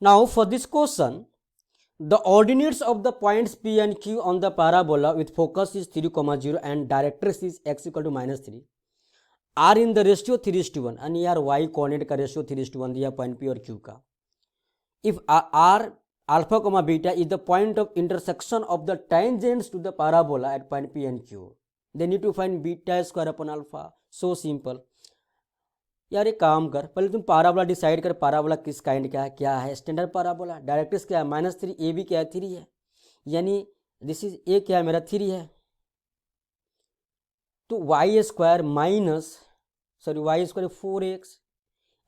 Now for this question, the ordinates of the points P and Q on the parabola with focus is 3, 0 and directrix is x equal to -3 are in the ratio 3:1 and यार y coordinate का ratio 3:1 दिया point P और Q का. If r alpha comma beta is the point of intersection of the tangents to the parabola at point P and Q, they need to find beta square upon alpha. So simple. यार एक काम कर, पहले तुम parabola decide कर, parabola किस kind का है, क्या है, स्टैंडर्ड पाराबोला, डायरेक्ट्रिक्स क्या है -3, ए भी क्या है 3 है, यानी दिस इज ए क्या है मेरा 3 है, तो Y square Y square 4x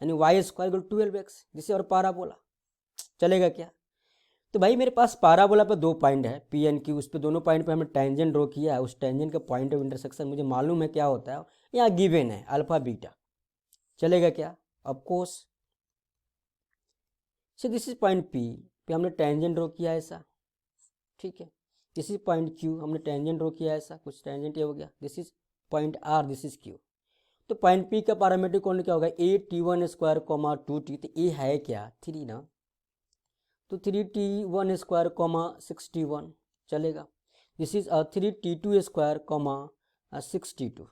यानी वाई स्क्वायर 12x, दिस और पाराबोला चलेगा क्या. तो भाई मेरे पास पाराबोला पर 2 पॉइंट है पी एंड क्यू, उस पर दोनों पॉइंट पे हमने टेंजेंट ड्रॉ किया है, उस टेंजेंट का पॉइंट ऑफ इंटरसेक्शन मुझे मालूम है क्या होता है, यहाँ गिवन है अल्फा बीटा, चलेगा क्या. Of course. So this is point P पे हमने टेंजेंट ड्रॉ किया ऐसा, ठीक है. दिस इज पॉइंट क्यू, हमने टेंजेंट ड्रॉ किया ऐसा, कुछ टेंजेंट ये हो गया. This is point R, this is Q. तो पॉइंट पी का पैरामीट्रिक कोण क्या होगा, a t one square comma 2t, तो ए है क्या 3 ना, तो 3t1 स्क्वायर कॉमा 61 चलेगा. This is 3t2 square comma 6t2.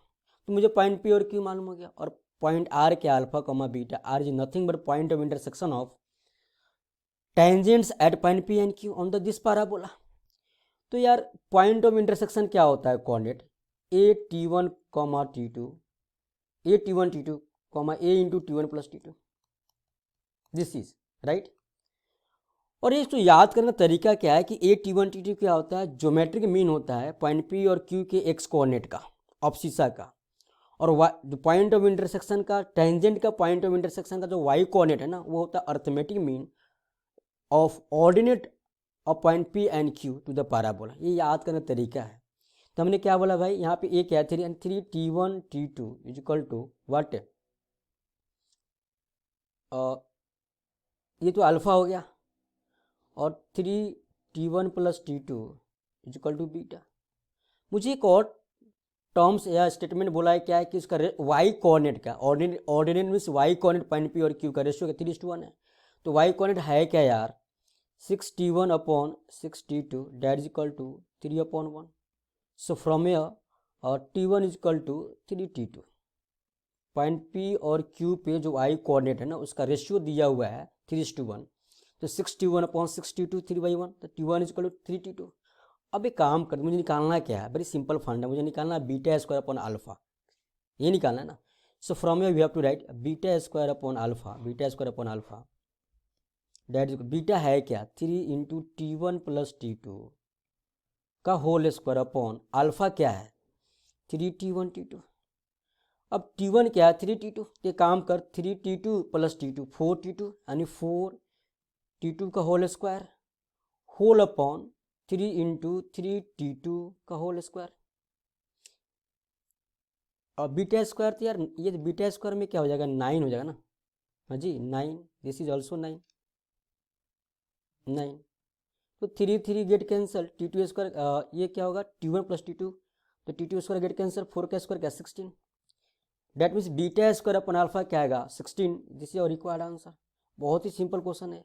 तो मुझे पॉइंट पी और क्यू मालूम हो गया. और पॉइंट आर क्या, alpha comma beta, R is nothing but point of intersection of tangents at point P and Q on the this parabola. तो यार पॉइंट ऑफ इंटरसेक्शन क्या होता है, coordinate a t one comma t two, a t one t two comma a into t one plus t two, this is right. और ये तो याद करने का तरीका क्या है कि a t one t two क्या होता है, ज्योमेट्रिक मीन होता है पॉइंट पी और क्यू के एक्स कोऑर्डिनेट का, ऑब्सिसा का, और जो पॉइंट ऑफ इंटरसेक्शन का, टेंजेंट का पॉइंट ऑफ इंटरसेक्शन का जो वाई कोऑर्डिनेट है ना, वो होता है arithmetic mean of ordinate of point P and Q to the parabola. ये याद करने का तरीका है. तो हमने क्या बोला भाई, यहाँ पे ए क्या है 3 and 3t1 t2 is equal to what, ये तो अल्फा हो गया, और 3t1 plus t2 is equal to beta. मुझे एक और टर्म्स या स्टेटमेंट बोला है, क्या है कि इसका वाई कोऑर्डिनेट का, ordinate means y coordinate point P और क्यू का रेशियो 3:1 है. तो वाई कोऑर्डिनेट है क्या यार, 6t1 upon 6t2 that is equal to 3/1. So from here t1 is equal to 3t2. Point P और क्यू पे जो वाई कोऑर्डिनेट है ना, उसका रेशियो दिया हुआ है 3:1, तो 6t1 अपॉन 6t2 3/1, तो t1 is equal to 3t2. अब एक काम कर, मुझे निकालना क्या है, वेरी सिंपल फंड है, मुझे निकालना है बीटा स्क्वायर अपॉन अल्फा, ये निकालना है ना. So from here we have to write beta square upon alpha, beta square upon alpha that is, beta है क्या 3 इंटू t1 प्लस t2 का होल स्क्वायर अपॉन अल्फा क्या है 3t1 t2. अब t1 क्या है 3t2, ये काम कर 3t2 प्लस t2 4t2 यानी 4t2 का whole square whole upon 3 into 3t2 का होल स्क्वायर. और बीटा स्क्वायर तो यार ये बीटा स्क्वायर में क्या हो जाएगा 9 हो जाएगा ना, हाँ जी 9, दिस इज ऑल्सो 9. तो 3 गेट कैंसल, t2 स्क्वायर ये क्या होगा t1 प्लस t2, तो t2 स्क्वायर गेट कैंसल, 4 का स्क्वायर क्या 16, that means beta square upon alpha क्या आएगा 16. दिस इज और रिक्वायर्ड आंसर. बहुत ही सिंपल क्वेश्चन है.